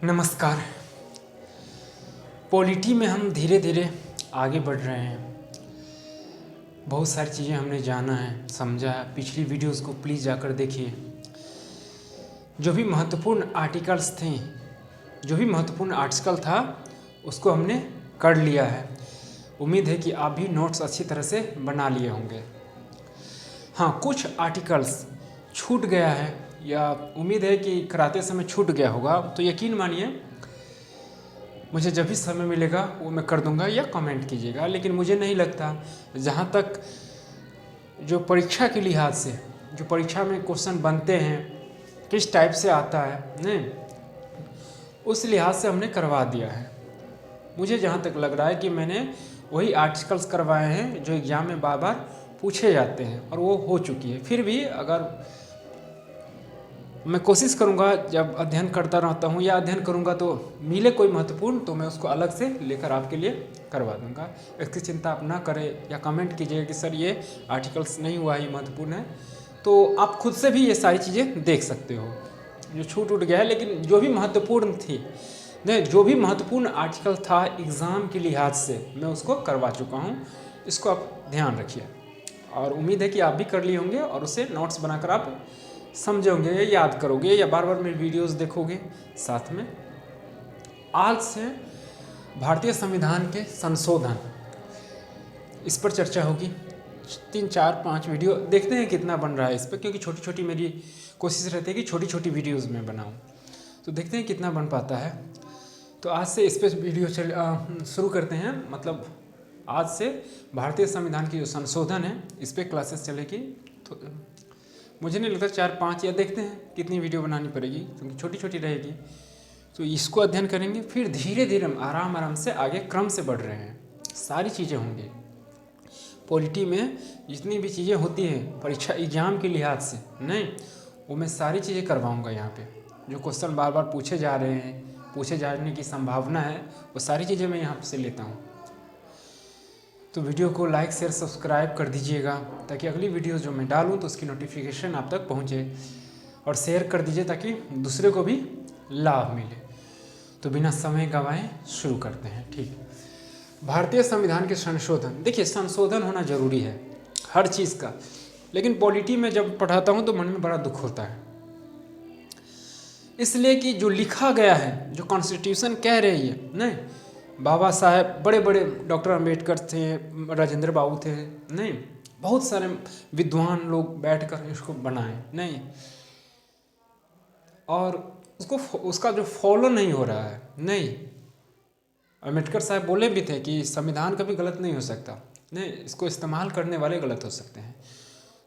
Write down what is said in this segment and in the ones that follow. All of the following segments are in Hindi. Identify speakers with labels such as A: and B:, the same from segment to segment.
A: नमस्कार। पॉलिटी में हम धीरे धीरे आगे बढ़ रहे हैं। बहुत सारी चीज़ें हमने जाना है, समझा है। पिछली वीडियोस को प्लीज़ जाकर देखिए। जो भी महत्वपूर्ण आर्टिकल्स थे, जो भी महत्वपूर्ण आर्टिकल था, उसको हमने कर लिया है। उम्मीद है कि आप भी नोट्स अच्छी तरह से बना लिए होंगे। हाँ, कुछ आर्टिकल्स छूट गया है या उम्मीद है कि कराते समय छूट गया होगा, तो यकीन मानिए मुझे जब भी समय मिलेगा वो मैं कर दूंगा या कमेंट कीजिएगा। लेकिन मुझे नहीं लगता, जहाँ तक जो परीक्षा के लिहाज से, जो परीक्षा में क्वेश्चन बनते हैं, किस टाइप से आता है, नहीं, उस लिहाज से हमने करवा दिया है। मुझे जहाँ तक लग रहा है कि मैंने वही आर्टिकल्स करवाए हैं जो एग्ज़ाम में बार बार पूछे जाते हैं और वो हो चुकी है। फिर भी अगर मैं कोशिश करूंगा, जब अध्ययन करता रहता हूं या अध्ययन करूंगा तो मिले कोई महत्वपूर्ण, तो मैं उसको अलग से लेकर आपके लिए करवा दूंगा। इसकी चिंता आप ना करें या कमेंट कीजिएगा कि सर ये आर्टिकल्स नहीं हुआ है, ये महत्वपूर्ण है। तो आप खुद से भी ये सारी चीज़ें देख सकते हो जो छूट उठ गया है। लेकिन जो भी महत्वपूर्ण थी, नहीं, जो भी महत्वपूर्ण आर्टिकल था एग्ज़ाम के लिहाज से, मैं उसको करवा चुका हूँ। इसको आप ध्यान रखिए और उम्मीद है कि आप भी कर लिए होंगे और उसे नोट्स बनाकर आप समझोगे, याद करोगे या बार बार मेरी वीडियोस देखोगे। साथ में आज से भारतीय संविधान के संशोधन, इस पर चर्चा होगी। 3, 4, 5 वीडियो देखते हैं कितना बन रहा है इस पर, क्योंकि छोटी छोटी मेरी कोशिश रहती है कि छोटी छोटी वीडियोस में बनाऊं, तो देखते हैं कितना बन पाता है। तो आज से इस पर वीडियो शुरू करते हैं। मतलब आज से भारतीय संविधान की जो संशोधन है, इस पर क्लासेस चलेगी। तो मुझे नहीं लगता 4, 5 या देखते हैं कितनी वीडियो बनानी पड़ेगी, क्योंकि छोटी छोटी रहेगी। तो इसको अध्ययन करेंगे, फिर धीरे धीरे हम आराम आराम से आगे क्रम से बढ़ रहे हैं। सारी चीज़ें होंगी पॉलिटी में, जितनी भी चीज़ें होती हैं परीक्षा एग्जाम के लिहाज से, नहीं, वो मैं सारी चीज़ें करवाऊँगा। यहाँ पे जो क्वेश्चन बार बार पूछे जा रहे हैं, पूछे जाने की संभावना है, वो सारी चीज़ें मैं यहाँ से लेता हूँ। तो वीडियो को लाइक, शेयर, सब्सक्राइब कर दीजिएगा, ताकि अगली वीडियो जो मैं डालूँ तो उसकी नोटिफिकेशन आप तक पहुँचे। और शेयर कर दीजिए ताकि दूसरे को भी लाभ मिले। तो बिना समय गंवाए शुरू करते हैं। ठीक, भारतीय संविधान के संशोधन। देखिए, संशोधन होना जरूरी है हर चीज़ का, लेकिन पॉलिटी में जब पढ़ाता हूँ तो मन में बड़ा दुख होता है, इसलिए कि जो लिखा गया है, जो कॉन्स्टिट्यूशन कह रही है, नहीं, बाबा साहेब, बड़े बड़े डॉक्टर अंबेडकर थे, राजेंद्र बाबू थे, नहीं, बहुत सारे विद्वान लोग बैठकर इसको बनाए, नहीं, और उसका जो फॉलो नहीं हो रहा है, नहीं। अंबेडकर साहब बोले भी थे कि संविधान कभी गलत नहीं हो सकता, नहीं, इसको इस्तेमाल करने वाले गलत हो सकते हैं।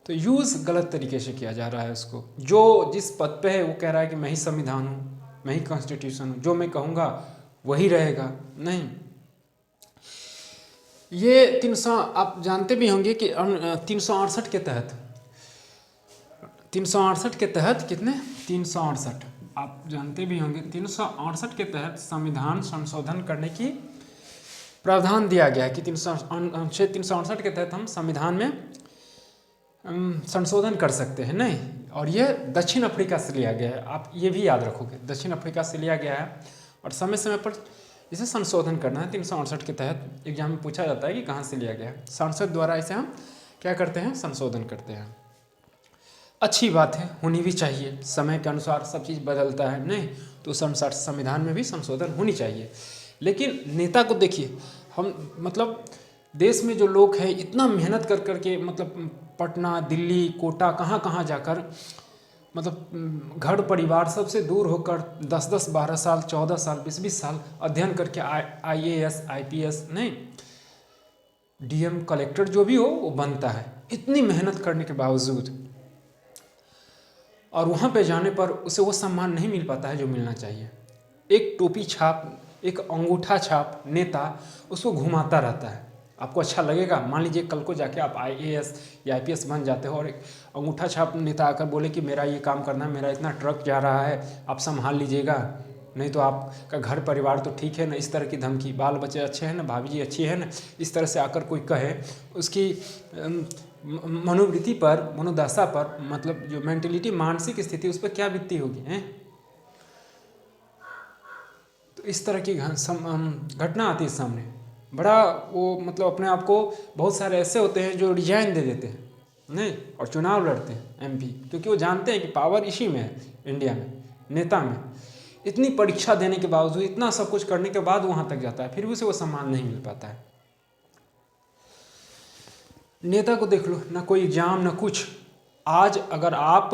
A: तो यूज़ गलत तरीके से किया जा रहा है उसको। जो जिस पद पे है वो कह रहा है कि मैं ही संविधान हूँ, मैं ही कॉन्स्टिट्यूशन हूँ, जो मैं कहूँगा वही रहेगा, नहीं। ये 300, आप जानते भी होंगे कि 368 के तहत, 368 के तहत कितने, 368, आप जानते भी होंगे 368 के तहत संविधान संशोधन करने की प्रावधान दिया गया है कि 368 के तहत हम संविधान में संशोधन कर सकते हैं, नहीं। और ये दक्षिण अफ्रीका से लिया गया है, आप ये भी याद रखोगे, दक्षिण अफ्रीका से लिया गया है और समय समय पर इसे संशोधन करना है। 368 के तहत एग्जाम में पूछा जाता है कि कहाँ से लिया गया है। संसद द्वारा इसे हम क्या करते हैं, संशोधन करते हैं। अच्छी बात है, होनी भी चाहिए। समय के अनुसार सब चीज़ बदलता है, नहीं, तो उस अनुसार संविधान में भी संशोधन होनी चाहिए। लेकिन नेता को देखिए, हम मतलब देश में जो लोग हैं इतना मेहनत कर करके, मतलब पटना, दिल्ली, कोटा, कहाँ कहाँ जाकर, मतलब घर परिवार सबसे दूर होकर 10-10, 12 साल, 14 साल, 20-20 साल अध्ययन करके IAS, IPS, नहीं, DM, कलेक्टर जो भी हो वो बनता है, इतनी मेहनत करने के बावजूद। और वहाँ पे जाने पर उसे वो सम्मान नहीं मिल पाता है जो मिलना चाहिए। एक टोपी छाप, एक अंगूठा छाप नेता उसको घुमाता रहता है। आपको अच्छा लगेगा? मान लीजिए कल को जाके आप IAS या IPS बन जाते हो और एक अंगूठा छाप नेता आकर बोले कि मेरा ये काम करना है, मेरा इतना ट्रक जा रहा है, आप संभाल लीजिएगा, नहीं तो आपका घर परिवार तो ठीक है ना, इस तरह की धमकी, बाल बच्चे अच्छे हैं ना, भाभी जी अच्छी है ना, इस तरह से आकर कोई कहे, उसकी मनोवृत्ति पर, मनोदशा पर, मतलब जो मेंटलिटी, मानसिक स्थिति, उस पर क्या बीतती होगी हैं। तो इस तरह की घटना आती है सामने, बड़ा वो मतलब अपने आप को, बहुत सारे ऐसे होते हैं जो रिजाइन दे देते हैं नहीं और चुनाव लड़ते हैं एमपी, क्योंकि वो जानते हैं कि पावर इसी में है, इंडिया में नेता में। इतनी परीक्षा देने के बावजूद, इतना सब कुछ करने के बाद वहाँ तक जाता है, फिर भी उसे वो सम्मान नहीं मिल पाता है। नेता को देख लो, ना कोई एग्जाम ना कुछ। आज अगर आप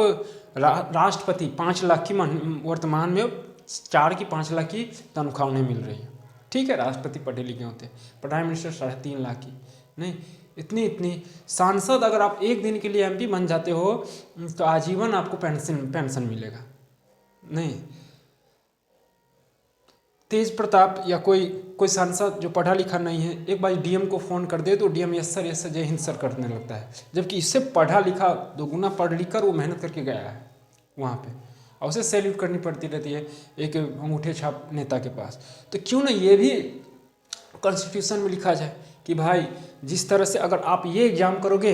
A: राष्ट्रपति 5 लाख की वर्तमान में 4 की 5 लाख की तनख्वाह उन्हें मिल रही है, ठीक है, राष्ट्रपति पढ़े लिखे होते हैं, प्राइम मिनिस्टर 3.5 लाख की, नहीं इतनी सांसद अगर आप एक दिन के लिए एमपी बन जाते हो तो आजीवन आपको पेंशन मिलेगा। नहीं, तेज प्रताप या कोई सांसद जो पढ़ा लिखा नहीं है, एक बार डीएम को फ़ोन कर दे तो डीएम यस सर जय हिंद सर करने लगता है, जबकि इससे पढ़ा लिखा दोगुना पढ़ लिख कर वो मेहनत करके गया है वहाँ पे, और उसे सैल्यूट करनी पड़ती रहती है एक अंगूठे छाप नेता के पास। तो क्यों ना ये भी कॉन्स्टिट्यूशन में लिखा जाए कि भाई जिस तरह से अगर आप ये एग्ज़ाम करोगे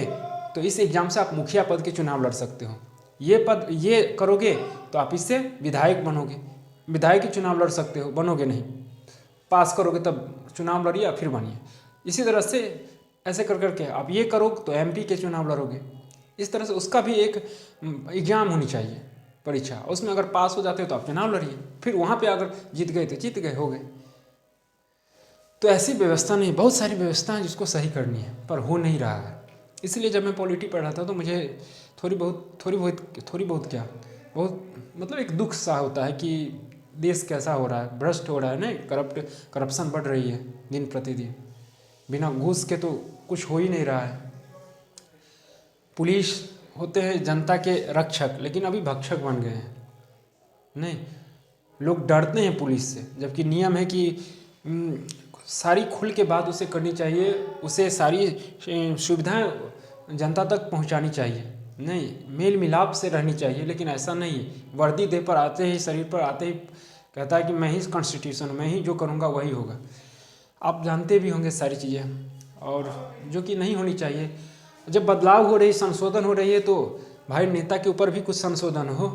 A: तो इस एग्ज़ाम से आप मुखिया पद के चुनाव लड़ सकते हो, ये करोगे तो आप इससे विधायक बनोगे, विधायक के चुनाव लड़ सकते हो, बनोगे नहीं, पास करोगे तब चुनाव लड़िए फिर बनिए। इसी तरह से ऐसे कर करके आप ये करो तो एमपी के चुनाव लड़ोगे। इस तरह से उसका भी एक एग्ज़ाम होनी चाहिए, परीक्षा, उसमें अगर पास हो जाते हो तो आप चुनाव लड़िए, फिर वहाँ पे अगर जीत गए तो जीत गए, हो गए। तो ऐसी व्यवस्था नहीं, बहुत सारी व्यवस्था है जिसको सही करनी है पर हो नहीं रहा है। इसलिए जब मैं पॉलिटी पढ़ रहा था तो मुझे थोड़ी बहुत क्या, बहुत मतलब एक दुख सा होता है कि देश कैसा हो रहा है, भ्रष्ट हो रहा है, नहीं करप्शन बढ़ रही है दिन प्रतिदिन, बिना घूस के तो कुछ हो ही नहीं रहा है। पुलिस होते हैं जनता के रक्षक, लेकिन अभी भक्षक बन गए हैं। नहीं, लोग डरते हैं पुलिस से, जबकि नियम है कि सारी खुल के बात उसे करनी चाहिए, उसे सारी सुविधाएं जनता तक पहुंचानी चाहिए, नहीं मेल मिलाप से रहनी चाहिए। लेकिन ऐसा नहीं, वर्दी देह पर आते ही, शरीर पर आते ही कहता है कि मैं ही कॉन्स्टिट्यूशन, मैं ही जो करूँगा वही होगा। आप जानते भी होंगे सारी चीज़ें, और जो कि नहीं होनी चाहिए। जब बदलाव हो रही, संशोधन हो रही है तो भाई नेता के ऊपर भी कुछ संशोधन हो।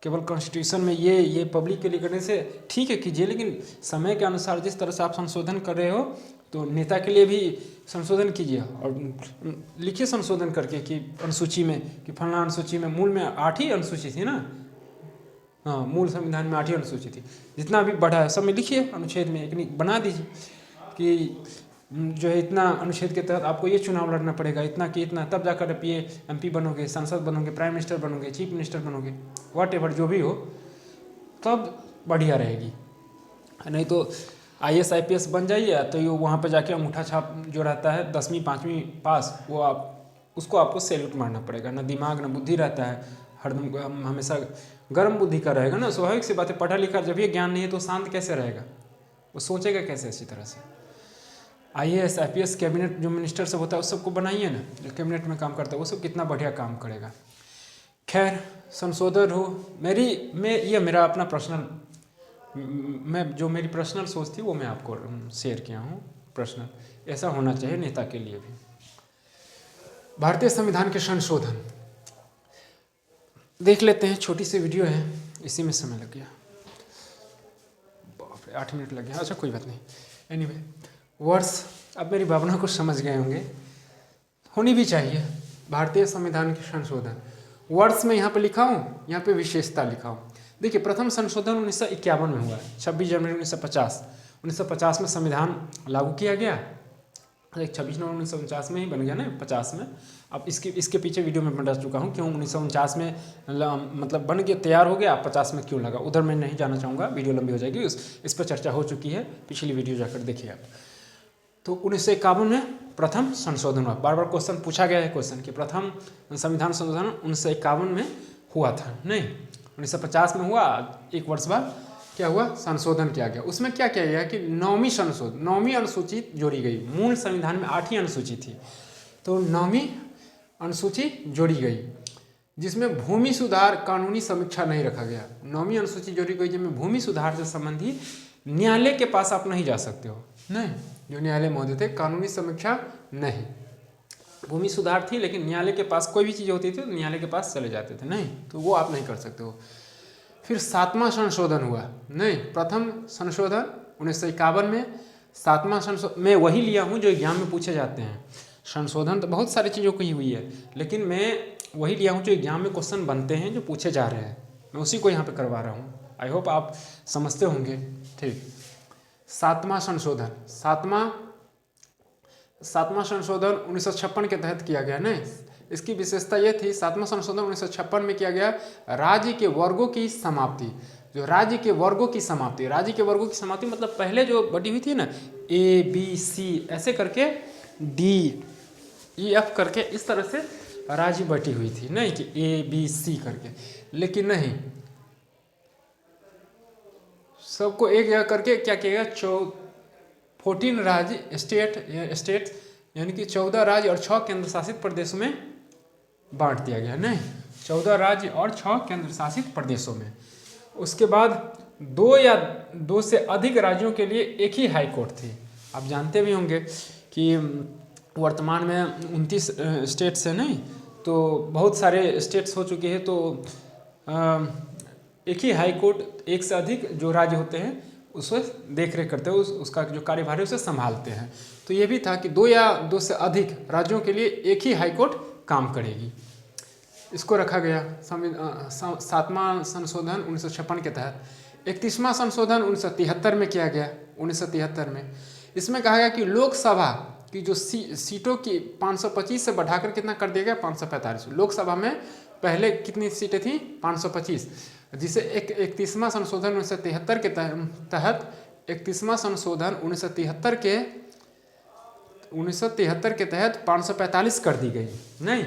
A: केवल कॉन्स्टिट्यूशन में ये पब्लिक के लिए करने से ठीक है कीजिए, लेकिन समय के अनुसार जिस तरह से आप संशोधन कर रहे हो तो नेता के लिए भी संशोधन कीजिए, और लिखिए संशोधन करके कि अनुसूची में, कि फलाना अनुसूची में, मूल में 8 ही अनुसूची थी ना, हाँ मूल संविधान में 8 ही अनुसूची थी, जितना भी बढ़ा है सब में लिखिए, अनुच्छेद में एक बना दीजिए कि जो है इतना अनुच्छेद के तहत आपको ये चुनाव लड़ना पड़ेगा, इतना कि इतना, तब जाकर आप ये एमपी बनोगे, सांसद बनोगे, प्राइम मिनिस्टर बनोगे, चीफ मिनिस्टर बनोगे, व्हाटएवर जो भी हो, तब बढ़िया रहेगी। नहीं तो IAS IPS बन जाइए तो ये वहाँ पर जाके अंगूठा छाप जो रहता है 10वीं 5वीं पास, वो उसको आपको सैल्यूट मारना पड़ेगा। ना दिमाग ना बुद्धि रहता है, हरदम हमेशा गर्म बुद्धि का रहेगा ना, स्वाभाविक सी बात है। पढ़ा लिखा जब ये ज्ञान नहीं है तो शांत कैसे रहेगा, वो सोचेगा कैसे अच्छी तरह से। IAS IPS कैबिनेट जो मिनिस्टर सब होता है उस सबको बनाइए ना, जो कैबिनेट में काम करता है वो सब कितना बढ़िया काम करेगा। खैर संशोधन हो, ये मेरा अपना पर्सनल, जो मेरी पर्सनल सोच थी वो मैं आपको शेयर किया हूँ। पर्सनल ऐसा होना चाहिए नेता के लिए भी। भारतीय संविधान के संशोधन देख लेते हैं, छोटी सी वीडियो है, इसी में समय लग गया, बाप रे 8 मिनट लग गया, अच्छा कोई बात नहीं। एनीवे वर्ष अब मेरी भावना को समझ गए होंगे, होनी भी चाहिए। भारतीय संविधान के संशोधन वर्ष में यहाँ पे लिखा हूँ, यहाँ पे विशेषता लिखा हूँ। देखिए प्रथम संशोधन 1951 में हुआ है, 26 जनवरी 1950 में संविधान लागू किया गया। 26 नवंबर 1949 में ही बन गया ना, 50 में। अब इसके पीछे वीडियो में बता चुका हूँ क्यों 1949 में मतलब बन गया, तैयार हो गया, 50 में क्यों लगा, उधर मैं नहीं जाना चाहूँगा, वीडियो लंबी हो जाएगी, इस पर चर्चा हो चुकी है, पिछली वीडियो जाकर देखिए आप। तो 1951 में प्रथम संशोधन हुआ। बार बार क्वेश्चन पूछा गया है, क्वेश्चन कि प्रथम संविधान संशोधन 1951 में हुआ था, नहीं 1950 में हुआ। एक वर्ष बाद क्या हुआ, संशोधन किया गया। उसमें क्या किया गया कि 9वीं अनुसूची जोड़ी गई। मूल संविधान में 8 ही अनुसूची थी, तो 9वीं अनुसूची जोड़ी गई, जिसमें भूमि सुधार कानूनी समीक्षा नहीं रखा गया। 9वीं अनुसूची जोड़ी गई जिसमें भूमि सुधार से संबंधी न्यायालय के पास आप नहीं जा सकते हो, नहीं, जो न्यायालय महोदय थे, कानूनी समीक्षा नहीं। भूमि सुधार थी लेकिन न्यायालय के पास कोई भी चीज़ होती थी तो न्यायालय के पास चले जाते थे, नहीं, तो वो आप नहीं कर सकते हो। फिर 7वां संशोधन हुआ, नहीं, प्रथम संशोधन 1951 में, 7वां संशोधन मैं वही लिया हूँ जो एग्जाम में पूछे जाते हैं। संशोधन तो बहुत सारी चीज़ों की हुई है, लेकिन मैं वही लिया हूँ जो एग्जाम में क्वेश्चन बनते हैं, जो पूछे जा रहे हैं, मैं उसी को यहाँ पे करवा रहा हूँ। आई होप आप समझते होंगे। ठीक, 7वां संशोधन, सातवां संशोधन 1956 के तहत किया गया। नहीं, इसकी विशेषता ये थी, 7वां संशोधन 1956 में किया गया राज्य के वर्गों की समाप्ति। जो राज्य के वर्गों की समाप्ति, राज्य के वर्गों की समाप्ति मतलब पहले जो बटी हुई थी ना, ABC ऐसे करके, DEF करके, इस तरह से राज्य बटी हुई थी, नहीं कि ABC करके, लेकिन नहीं, सबको एक जगह करके क्या किया गया, 14 राज्य स्टेट यानी कि 14 राज्य और 6 केंद्र शासित प्रदेशों में बांट दिया गया। नहीं, 14 राज्य और 6 केंद्र शासित प्रदेशों में। उसके बाद 2 या 2 से अधिक राज्यों के लिए एक ही हाई कोर्ट थी। आप जानते भी होंगे कि वर्तमान में 29 स्टेट्स हैं, नहीं तो बहुत सारे स्टेट्स हो चुके हैं, तो एक ही हाई कोर्ट, एक से अधिक जो राज्य होते हैं उसको देख रेख करते हैं, उसका जो कार्यभार है उसे संभालते हैं। तो ये भी था कि 2 या 2 से अधिक राज्यों के लिए एक ही हाई कोर्ट काम करेगी। इसको रखा गया 7वां संशोधन 1956 के तहत। 31वां संशोधन 1973 में किया गया, 1973 में। इसमें कहा गया कि लोकसभा की जो सीटों की 525 से बढ़ाकर कितना कर दिया गया, 545। लोकसभा में पहले कितनी सीटें थी, 525, जिसे 31वां संशोधन 1973 के तहत 31वां संशोधन 1973 के तहत 545 कर दी गई। नहीं,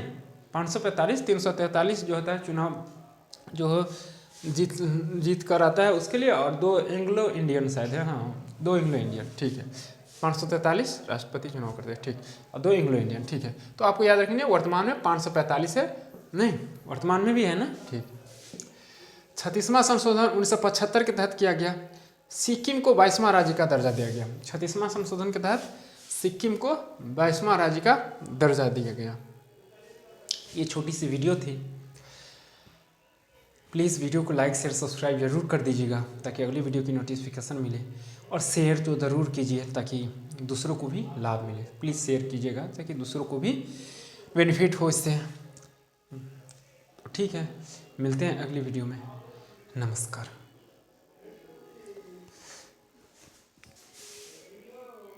A: 545, 343 जो होता है चुनाव जो जीत कर आता है उसके लिए, और 2 एंग्लो इंडियन शायद है, हाँ 2 एंग्लो इंडियन, ठीक है। 543 राष्ट्रपति चुनाव करते हैं, ठीक, और 2 एंग्लो इंडियन, ठीक है। तो आपको याद रखना है वर्तमान में 545 है, नहीं वर्तमान में भी है ना, ठीक। 36वां संशोधन 1975 के तहत किया गया, सिक्किम को 22वां राज्य का दर्जा दिया गया। 36वां संशोधन के तहत सिक्किम को 22वां राज्य का दर्जा दिया गया। ये छोटी सी वीडियो थी, प्लीज़ वीडियो को लाइक शेयर सब्सक्राइब जरूर कर दीजिएगा ताकि अगली वीडियो की नोटिफिकेशन मिले, और शेयर तो ज़रूर कीजिए ताकि दूसरों को भी लाभ मिले। प्लीज़ शेयर कीजिएगा ताकि दूसरों को भी बेनिफिट हो इससे। ठीक है, मिलते हैं अगली वीडियो में। नमस्कार।